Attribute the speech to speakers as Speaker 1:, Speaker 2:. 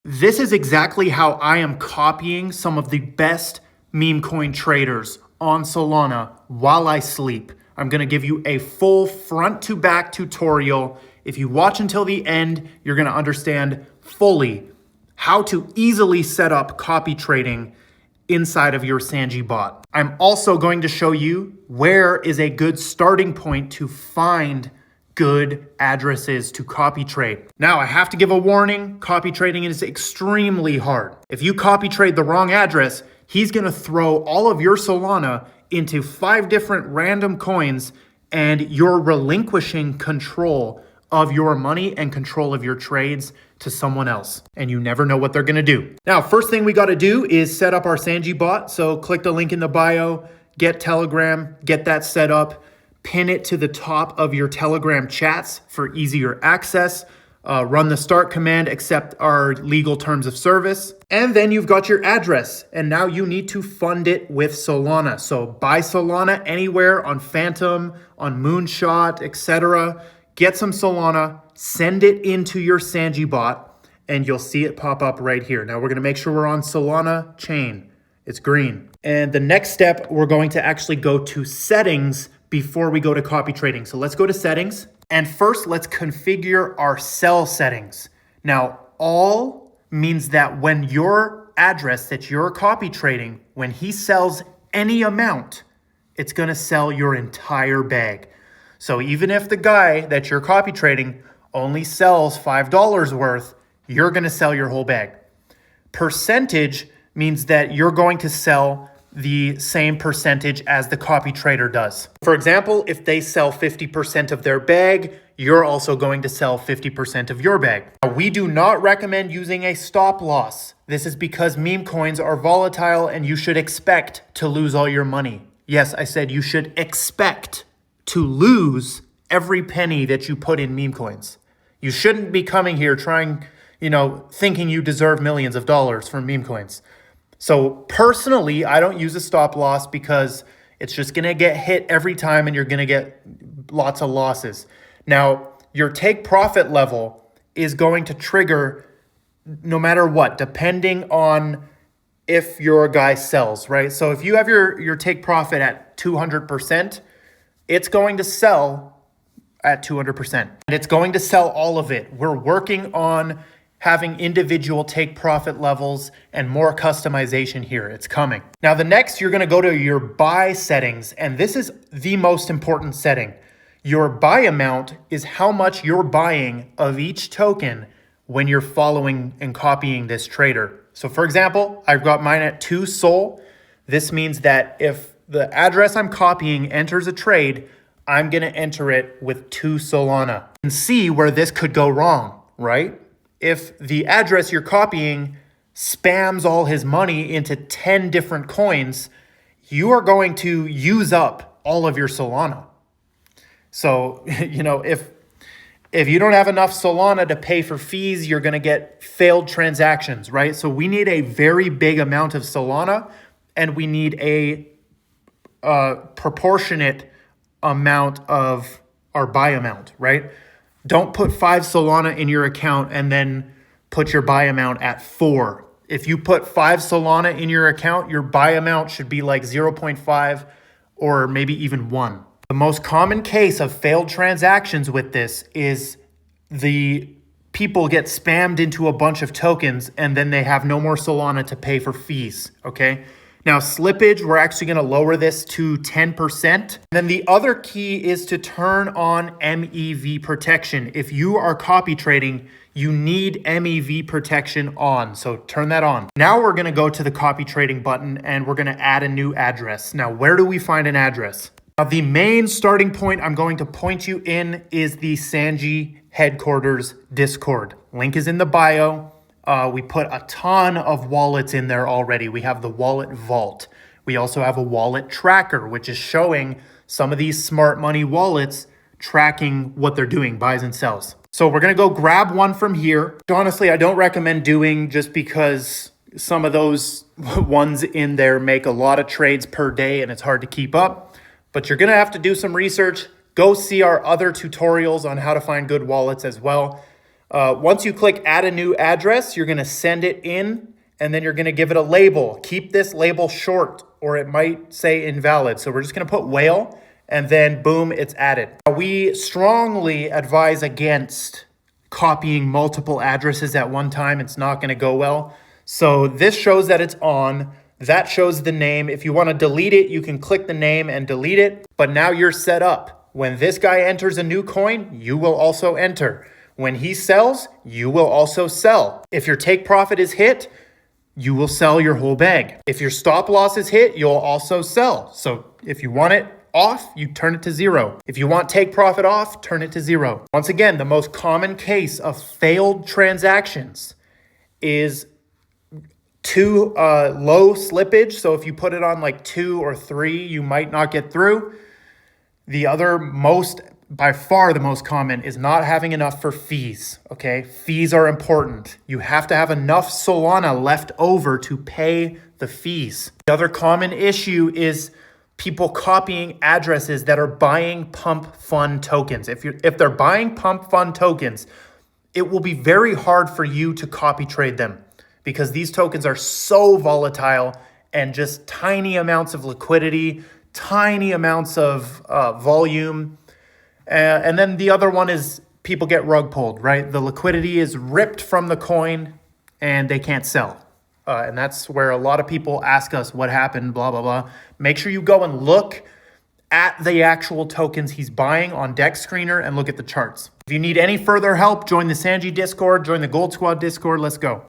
Speaker 1: This is exactly how I am copying some of the best meme coin traders on Solana while I sleep. I'm going to give you a full front to back tutorial. If you watch until the end, you're going to understand fully how to easily set up copy trading inside of your Sanji bot. I'm also going to show you where is a good starting point to find good addresses to copy trade. Now, I have to give a warning, copy trading is extremely hard. If you copy trade the wrong address, he's gonna throw all of your Solana into 5 different random coins, and you're relinquishing control of your money and control of your trades to someone else, and you never know what they're gonna do. Now, first thing we gotta do is set up our Sanji bot. So click the link in the bio, get Telegram, get that set up, pin it to the top of your Telegram chats for easier access. Run the start command, accept our legal terms of service. And then you've got your address. And now you need to fund it with Solana. So buy Solana anywhere on Phantom, on Moonshot, etc. Get some Solana, send it into your Sanji bot, and you'll see it pop up right here. Now we're gonna make sure we're on Solana chain. It's green. And the next step, we're going to actually go to settings before we go to copy trading. So let's go to settings. And first, let's configure our sell settings. Now, all means that when your address that you're copy trading, when he sells any amount, it's gonna sell your entire bag. So even if the guy that you're copy trading only sells $5 worth, you're gonna sell your whole bag. Percentage means that you're going to sell the same percentage as the copy trader does. For example, if they sell 50% of their bag, you're also going to sell 50% of your bag. Now, we do not recommend using a stop loss. This is because meme coins are volatile and you should expect to lose all your money. Yes, I said you should expect to lose every penny that you put in meme coins. You shouldn't be coming here trying, thinking you deserve millions of dollars from meme coins. So personally, I don't use a stop loss because it's just gonna get hit every time and you're gonna get lots of losses. Now, your take profit level is going to trigger no matter what, depending on if your guy sells, right? So if you have your take profit at 200%, it's going to sell at 200%. And it's going to sell all of it. We're working on having individual take profit levels and more customization here. It's coming. Now, the next, you're gonna go to your buy settings, and this is the most important setting. Your buy amount is how much you're buying of each token when you're following and copying this trader. So for example, I've got mine at 2 SOL. This means that if the address I'm copying enters a trade, I'm gonna enter it with 2 Solana. You can see where this could go wrong, right? If the address you're copying spams all his money into 10 different coins, you are going to use up all of your Solana. So, if you don't have enough Solana to pay for fees, you're going to get failed transactions, right? So we need a very big amount of Solana, and we need a proportionate amount of our buy amount, right? Don't put 5 Solana in your account and then put your buy amount at 4. If you put 5 Solana in your account, your buy amount should be like 0.5 or maybe even 1. The most common case of failed transactions with this is the people get spammed into a bunch of tokens and then they have no more Solana to pay for fees, okay? Now, slippage, we're actually going to lower this to 10%. Then the other key is to turn on MEV protection. If you are copy trading, you need MEV protection on, so turn that on. Now we're going to go to the copy trading button and we're going to add a new address. Now, where do we find an address? Now, the main starting point I'm going to point you in is the Sanji headquarters Discord. Link is in the bio. We put a ton of wallets in there already. We have the wallet vault. We also have a wallet tracker, which is showing some of these smart money wallets tracking what they're doing, buys and sells. So we're gonna go grab one from here. Honestly, I don't recommend doing just because some of those ones in there make a lot of trades per day and it's hard to keep up. But you're gonna have to do some research. Go see our other tutorials on how to find good wallets as well. Once you click add a new address, you're going to send it in, and then you're going to give it a label. Keep this label short or it might say invalid. So we're just going to put whale, and then boom, it's added. We strongly advise against copying multiple addresses at one time. It's not going to go well. So this shows that it's on. That shows the name. If you want to delete it, you can click the name and delete it. But now you're set up. When this guy enters a new coin, you will also enter. When he sells, you will also sell. If your take profit is hit, you will sell your whole bag. If your stop loss is hit, you'll also sell. So if you want it off, you turn it to 0. If you want take profit off, turn it to 0. Once again, the most common case of failed transactions is too low slippage. So if you put it on like 2 or 3, you might not get through. The other by far the most common is not having enough for fees, okay? Fees are important. You have to have enough Solana left over to pay the fees. The other common issue is people copying addresses that are buying pump fund tokens. If they're buying pump fund tokens, it will be very hard for you to copy trade them because these tokens are so volatile and just tiny amounts of liquidity, tiny amounts of volume. And then the other one is people get rug pulled, right? The liquidity is ripped from the coin and they can't sell. And that's where a lot of people ask us what happened, blah, blah, blah. Make sure you go and look at the actual tokens he's buying on Dex Screener and look at the charts. If you need any further help, join the Sanji Discord, join the Gold Squad Discord. Let's go.